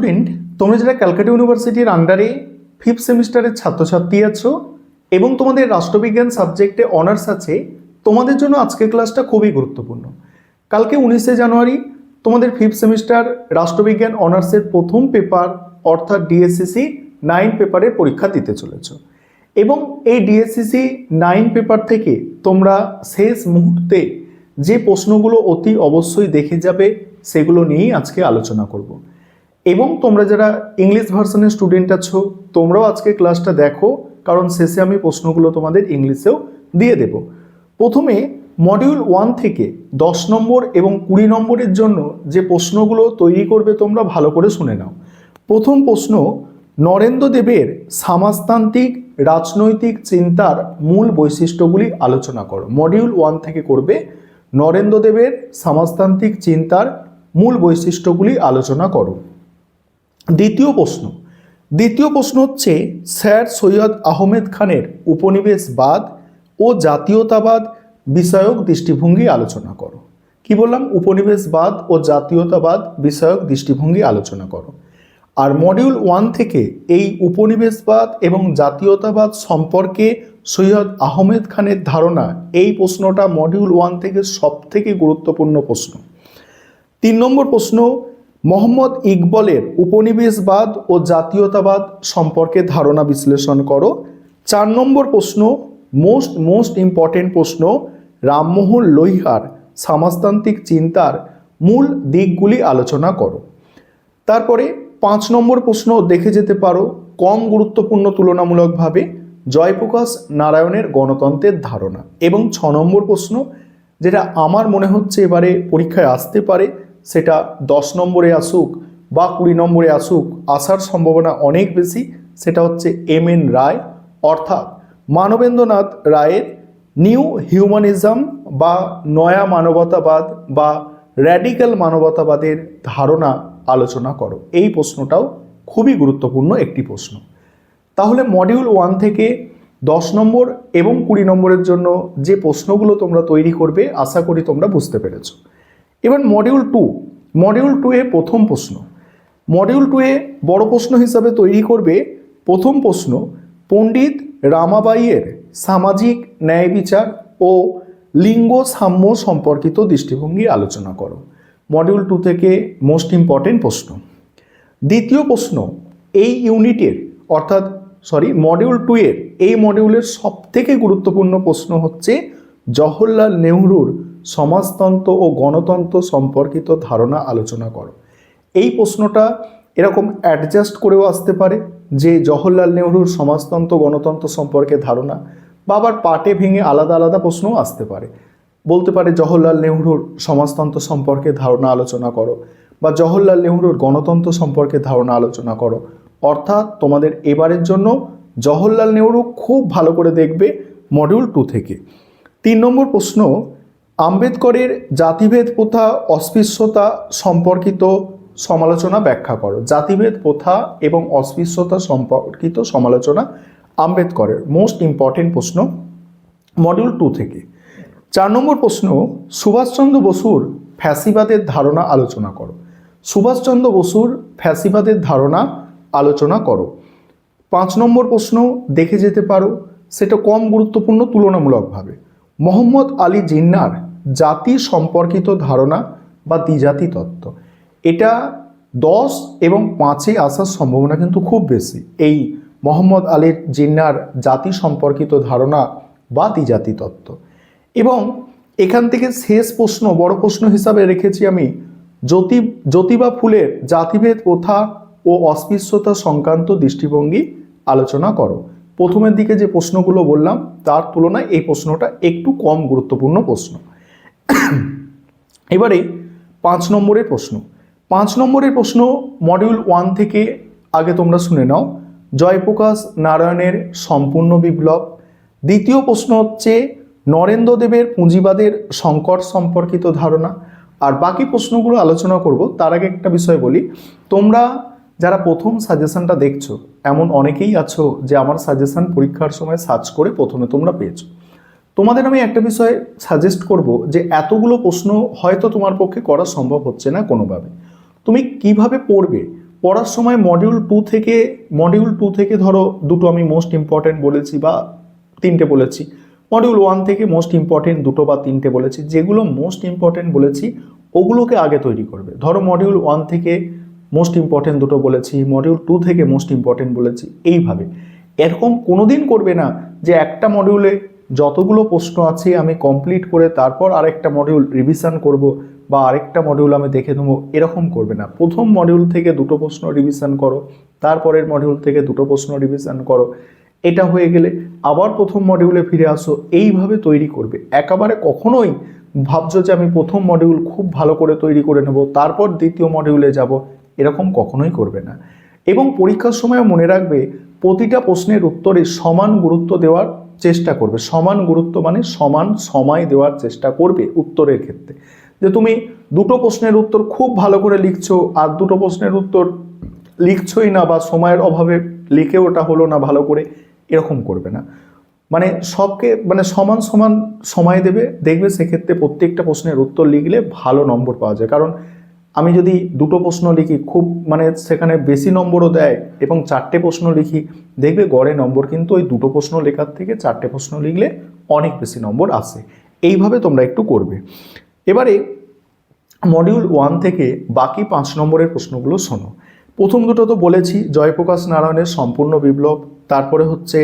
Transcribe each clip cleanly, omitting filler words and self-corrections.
Student, তোমরা যারা ক্যালকাটা ইউনিভার্সিটির আন্ডারে 5th সেমিস্টারের ছাত্রছাত্রী আছো এবং তোমাদের রাষ্ট্রবিজ্ঞান সাবজেক্টে অনার্স আছে, তোমাদের জন্য আজকের ক্লাসটা খুবই গুরুত্বপূর্ণ। কালকে 19শে জানুয়ারি তোমাদের 5th সেমিস্টার রাষ্ট্রবিজ্ঞান অনার্সের প্রথম পেপার অর্থাৎ ডিএসসিসি 9 পেপারের পরীক্ষা দিতে চলেছো এবং এই ডিএসসিসি 9 পেপার থেকে তোমরা শেষ মুহূর্তে যে প্রশ্নগুলো অতি অবশ্যই দেখে যাবে সেগুলো নিয়েই আজকে আলোচনা করব। এবং তোমরা যারা ইংলিশ ভার্সনের স্টুডেন্ট আছো, তোমরাও আজকে ক্লাসটা দেখো, কারণ শেষে আমি প্রশ্নগুলো তোমাদের ইংলিশেও দিয়ে দেব। প্রথমে মডিউল 1 থেকে 10 নম্বর এবং 20 নম্বরের জন্য যে প্রশ্নগুলো তৈরি করবে তোমরা ভালো করে শুনে নাও। প্রথম প্রশ্ন, নরেন্দ্রদেবের সমাজতান্ত্রিক রাজনৈতিক চিন্তার মূল বৈশিষ্ট্যগুলি আলোচনা করো। মডিউল 1 থেকে করবে নরেন্দ্রদেবের সমাজতান্ত্রিক চিন্তার মূল বৈশিষ্ট্যগুলি আলোচনা করো। দ্বিতীয় প্রশ্ন হচ্ছে স্যার সৈয়দ আহমেদ খানের উপনিবেশবাদ ও জাতীয়তাবাদ বিষয়ক দৃষ্টিভঙ্গি আলোচনা করো। কি বললাম? উপনিবেশবাদ ও জাতীয়তাবাদ বিষয়ক দৃষ্টিভঙ্গি আলোচনা করো। আর মডিউল 1 থেকে এই উপনিবেশবাদ এবং জাতীয়তাবাদ সম্পর্কে সৈয়দ আহমেদ খানের ধারণা, এই প্রশ্নটা মডিউল 1 থেকে সবথেকে গুরুত্বপূর্ণ প্রশ্ন। 3 নম্বর প্রশ্ন, মোহাম্মদ ইকবলের উপনিবেশবাদ ও জাতীয়তাবাদ সম্পর্কে ধারণা বিশ্লেষণ করো। 4 নম্বর প্রশ্ন, মোস্ট ইম্পর্টেন্ট প্রশ্ন, রামমোহন লোহিয়ার সমাজতান্ত্রিক চিন্তার মূল দিকগুলি আলোচনা করো। তারপরে 5 নম্বর প্রশ্ন দেখে যেতে পারো কম গুরুত্বপূর্ণ তুলনামূলকভাবে, জয়প্রকাশ নারায়ণের গণতন্ত্রের ধারণা। এবং 6 নম্বর প্রশ্ন, যেটা আমার মনে হচ্ছে এবারে পরীক্ষায় আসতে পারে, সেটা 10 নম্বরে আসুক বা 20 নম্বরে আসুক, আসার সম্ভাবনা অনেক বেশি, সেটা হচ্ছে এম.এন. রায় অর্থাৎ মানবেন্দ্রনাথ রায়ের নিউ হিউম্যানিজম বা নয়া মানবতাবাদ বা র্যাডিক্যাল মানবতাবাদের ধারণা আলোচনা করো। এই প্রশ্নটাও খুবই গুরুত্বপূর্ণ একটি প্রশ্ন। তাহলে মডিউল 1 থেকে 10 নম্বর এবং 20 নম্বরের জন্য যে প্রশ্নগুলো তোমরা তৈরি করবে আশা করি তোমরা বুঝতে পেরেছো। এবার মডিউল 2 এ প্রথম প্রশ্ন। মডিউল 2 এ বড় প্রশ্ন হিসাবে তৈরি করবে প্রথম প্রশ্ন, পণ্ডিত রামাবাইয়ের সামাজিক ন্যায় বিচার ও লিঙ্গ সাম্য সম্পর্কিত দৃষ্টিভঙ্গি আলোচনা করো। মডিউল 2 থেকে মোস্ট ইম্পর্টেন্ট প্রশ্ন। দ্বিতীয় প্রশ্ন, এই ইউনিটের মডিউল 2 এর এই মডিউলের সবথেকে গুরুত্বপূর্ণ প্রশ্ন হচ্ছে জওহরলাল নেহরুর সমাজতন্ত্র ও গণতন্ত্র সম্পর্কিত ধারণা আলোচনা করো। এই প্রশ্নটা এরকম অ্যাডজাস্ট করেও আসতে পারে যে জওহরলাল নেহরুর সমাজতন্ত্র গণতন্ত্র সম্পর্কে ধারণা, বা আবার পার্টে ভেঙে আলাদা আলাদা প্রশ্নও আসতে পারে। বলতে পারে জওহরলাল নেহরুর সমাজতন্ত্র সম্পর্কে ধারণা আলোচনা করো বা জওহরলাল নেহরুর গণতন্ত্র সম্পর্কে ধারণা আলোচনা করো। অর্থাৎ তোমাদের এবারের জন্য জওহরলাল নেহরু খুব ভালো করে দেখবে মডিউল 2 থেকে। 3 নম্বর প্রশ্ন, আম্বেদকরের জাতিভেদ প্রথা অস্পৃশ্যতা সম্পর্কিত সমালোচনা ব্যাখ্যা করো। জাতিভেদ প্রথা এবং অস্পৃশ্যতা সম্পর্কিত সমালোচনা আম্বেদকরের মোস্ট ইম্পর্টেন্ট প্রশ্ন মডিউল 2 থেকে। 4 নম্বর প্রশ্ন, সুভাষচন্দ্র বসুর ফ্যাসিবাদের ধারণা আলোচনা করো। সুভাষচন্দ্র বসুর ফ্যাসিবাদের ধারণা আলোচনা করো। 5 নম্বর প্রশ্ন দেখে যেতে পারো, সেটা কম গুরুত্বপূর্ণ তুলনামূলকভাবে, মোহাম্মদ আলী জিন্নার জাতি সম্পর্কিত ধারণা বা দ্বিজাতি তত্ত্ব। এটা 10 এবং 5-এ আসার সম্ভাবনা কিন্তু খুব বেশি, এই মোহাম্মদ আলী জিন্নার জাতি সম্পর্কিত ধারণা বা দ্বিজাতি তত্ত্ব। এবং এখান থেকে শেষ প্রশ্ন, বড় প্রশ্ন হিসাবে রেখেছি আমি জ্যোতিবা ফুলের জাতিভেদ প্রথা ও অস্পৃশ্যতা সংক্রান্ত দৃষ্টিভঙ্গি আলোচনা করো। প্রথমের দিকে যে প্রশ্নগুলো বললাম তার তুলনায় এই প্রশ্নটা একটু কম গুরুত্বপূর্ণ প্রশ্ন। এবারে 5 নম্বরের প্রশ্ন। 5 নম্বরের প্রশ্ন মডিউল 1 থেকে আগে তোমরা শুনে নাও, জয়প্রকাশ নারায়ণের সম্পূর্ণ বিপ্লব। দ্বিতীয় প্রশ্ন হচ্ছে নরেন্দ্রদেবের পুঁজিবাদের সংকট সম্পর্কিত ধারণা। আর বাকি প্রশ্নগুলো আলোচনা করব তার আগে একটা বিষয় বলি, তোমরা যারা প্রথম সাজেশনটা দেখছো এমন অনেকেই আছো যে আমার সাজেশন পরীক্ষার সময় সার্চ করে প্রথমে তোমরা পেয়েছো। তোমাদের আমি একটা বিষয় সাজেস্ট করব যে এতগুলো প্রশ্ন হয়তো তোমার পক্ষে করা সম্ভব হচ্ছে না কোনোভাবে। তুমি কিভাবে পড়বে, পড়ার সময় মডিউল টু থেকে ধরো দুটো আমি মোস্ট ইম্পর্টেন্ট বলেছি বা তিনটে বলেছি, মডিউল ওয়ান থেকে মোস্ট ইম্পর্টেন্ট দুটো বা তিনটে বলেছি, যেগুলো মোস্ট ইম্পর্টেন্ট বলেছি ওগুলোকে আগে তৈরি করবে। ধরো মডিউল ওয়ান থেকে মোস্ট ইম্পর্টেন্ট দুটো বলেছি, মডিউল টু থেকে মোস্ট ইম্পর্টেন্ট বলেছি, এইভাবে। এরকম কোনোদিন করবে না যে একটা মডিউলে যতগুলো প্রশ্ন আছে আমি কমপ্লিট করে তারপর আরেকটা মডিউল রিভিশন করব বা আরেকটা মডিউল আমি দেখে নেবো, এরকম করবে না। প্রথম মডিউল থেকে দুটো প্রশ্ন রিভিশন করো, তারপরের মডিউল থেকে দুটো প্রশ্ন রিভিশন করো, এটা হয়ে গেলে আবার প্রথম মডিউলে ফিরে আসো, এইভাবে তৈরি করবে। একেবারে কখনোই ভাবছো যে আমি প্রথম মডিউল খুব ভালো করে তৈরি করে নেব তারপর দ্বিতীয় মডিউলে যাব, এরকম কখনোই করবে না। এবং পরীক্ষার সময় মনে রাখবে প্রতিটা প্রশ্নের উত্তরে সমান গুরুত্ব দেওয়ার চেষ্টা করবে। সমান গুরুত্ব মানে সমান সময় দেওয়ার চেষ্টা করবে উত্তরের ক্ষেত্রে। যে তুমি দুটো প্রশ্নের উত্তর খুব ভালো করে লিখছো আর দুটো প্রশ্নের উত্তর লিখছোই না বা সময়ের অভাবে লিখে ওটা হলো না ভালো করে, এরকম করবে না। মানে সবকে সমান সমান সময় দেবে, দেখবে সেক্ষেত্রে প্রত্যেকটা প্রশ্নের উত্তর লিখলে ভালো নম্বর পাওয়া যায়। কারণ আমি যদি দুটো প্রশ্ন লিখি খুব সেখানে বেশি নম্বরও দেয় এবং চারটে প্রশ্ন লিখি, দেখবে গড়ে নম্বর কিন্তু ওই দুটো প্রশ্ন লেখার থেকে চারটে প্রশ্ন লিখলে অনেক বেশি নম্বর আসে। এইভাবে তোমরা একটু করবে। এবারে মডিউল ওয়ান থেকে বাকি 5 নম্বরের প্রশ্নগুলো শোনো। প্রথম দুটো তো বলেছি, জয়প্রকাশ নারায়ণের সম্পূর্ণ বিপ্লব, তারপরে হচ্ছে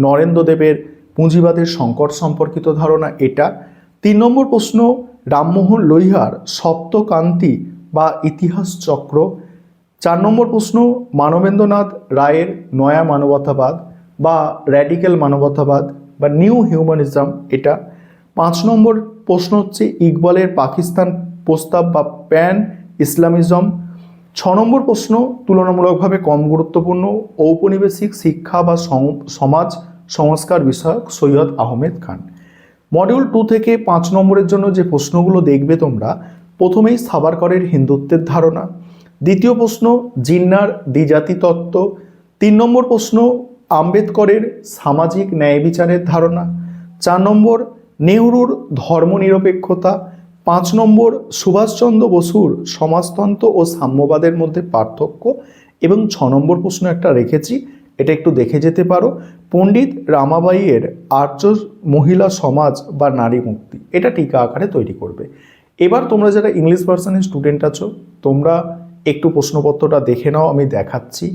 নরেন্দ্রদেবের পুঁজিবাদের সংকট সম্পর্কিত ধারণা, এটা। 3 নম্বর প্রশ্ন রামমোহন লোহিয়ার সপ্তকান্তি বা ইতিহাস চক্র। 4 নম্বর প্রশ্ন মানবেন্দ্রনাথ রায়ের নয়া মানবতাবাদ বা র্যাডিক্যাল মানবতাবাদ বা নিউ হিউম্যানিজম, এটা। 5 নম্বর প্রশ্ন হচ্ছে ইকবালের পাকিস্তান প্রস্তাব বা প্যান ইসলামিজম। 6 নম্বর প্রশ্ন তুলনামূলকভাবে কম গুরুত্বপূর্ণ ঔপনিবেশিক শিক্ষা বা সমাজ সংস্কার বিষয়ক সৈয়দ আহমেদ খান। মডিউল 2 থেকে 5 নম্বরের জন্য যে প্রশ্নগুলো দেখবে তোমরা, প্রথমেই সাভারকরের হিন্দুত্বের ধারণা, দ্বিতীয় প্রশ্ন জিন্নার দ্বিজাতি তত্ত্ব, 3 নম্বর প্রশ্ন আম্বেদকরের সামাজিক ন্যায় বিচারের ধারণা, 4 নম্বর নেহরুর ধর্মনিরপেক্ষতা, 5 নম্বর সুভাষচন্দ্র বসুর সমাজতন্ত্র ও সাম্যবাদের মধ্যে পার্থক্য, এবং 6 নম্বর প্রশ্ন একটা রেখেছি, এটা একটু দেখে যেতে পারো, পণ্ডিত রামাবাইয়ের আর্য মহিলা সমাজ বা নারী মুক্তি, এটা টিকা আকারে তৈরি করবে। এবার তোমরা যারা ইংলিশ ভার্সনের স্টুডেন্ট আছো তোমরা একটু প্রশ্নপত্রটা দেখে নাও, আমি দেখাচ্ছি।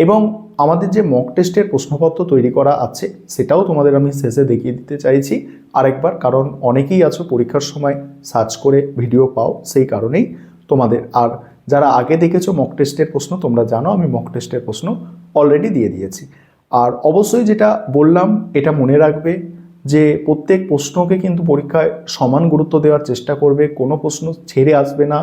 এবং আমাদের যে মক টেস্টের প্রশ্নপত্র তৈরি করা আছে সেটাও তোমাদের আমি শেষে দেখিয়ে দিতে চাইছি আরেকবার, কারণ অনেকেই আছো পরীক্ষার সময় সার্চ করে ভিডিও পাও, সেই কারণেই তোমাদের। আর যারা আগে দেখেছো মক টেস্টের প্রশ্ন তোমরা জানো আমি মক টেস্টের প্রশ্ন অলরেডি দিয়ে দিয়েছি। আর অবশ্যই যেটা বললাম এটা মনে রাখবে যে প্রত্যেক প্রশ্নকে কিন্তু পরীক্ষায় সমান গুরুত্ব দেওয়ার চেষ্টা করবে, কোনো প্রশ্ন ছেড়ে আসবে না,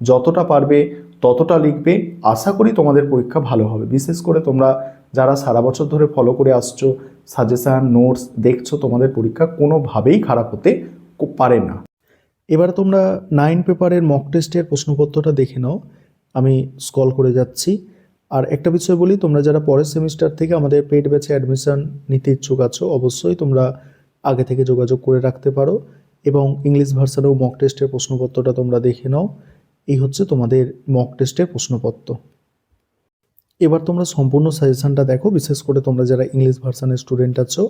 যতটা পারবে ততটা লিখবে। আশা করি তোমাদের পরীক্ষা ভালো হবে। বিশেষ করে তোমরা যারা সারা বছর ধরে ফলো করে আসছো, সাজেশান নোটস দেখছো, তোমাদের পরীক্ষা কোনোভাবেই খারাপ হতে পারে না। এবার তোমরা 9 পেপারের মক টেস্টের প্রশ্নপত্রটা দেখে নাও, আমি স্ক্রল করে যাচ্ছি। আর একটা বিষয় বলি, তোমরা যারা পরের সেমিস্টার থেকে আমাদের পেইড ব্যাচে অ্যাডমিশন নিতে ইচ্ছুক আছো অবশ্যই তোমরা আগে থেকে যোগাযোগ করে রাখতে পারো, এবং ইংলিশ ভার্সানেও মক টেস্টের প্রশ্নপত্রটা তোমরা দেখে নাও। এই হচ্ছে তোমাদের মক টেস্টের প্রশ্নপত্র। এবার তোমরা সম্পূর্ণ সাজেশনটা দেখো, বিশেষ করে তোমরা যারা ইংলিশ ভার্সানের স্টুডেন্ট আছো।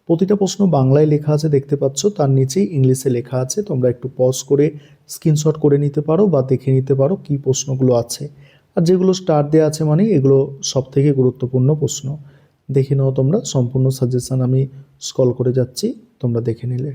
প্রতিটা প্রশ্ন বাংলায় লেখা আছে দেখতে পাচ্ছ, তার নিচেই ইংলিশে লেখা আছে। তোমরা একটু পজ করে স্ক্রিনশট করে নিতে পারো বা দেখে নিতে পারো কী প্রশ্নগুলো আছে। আর যেগুলো স্টার দেওয়া আছে মানে এগুলো সবথেকে গুরুত্বপূর্ণ প্রশ্ন। দেখে নাও তোমরা সম্পূর্ণ সাজেশন, আমি স্ক্রল করে যাচ্ছি, তোমরা দেখে নিলে।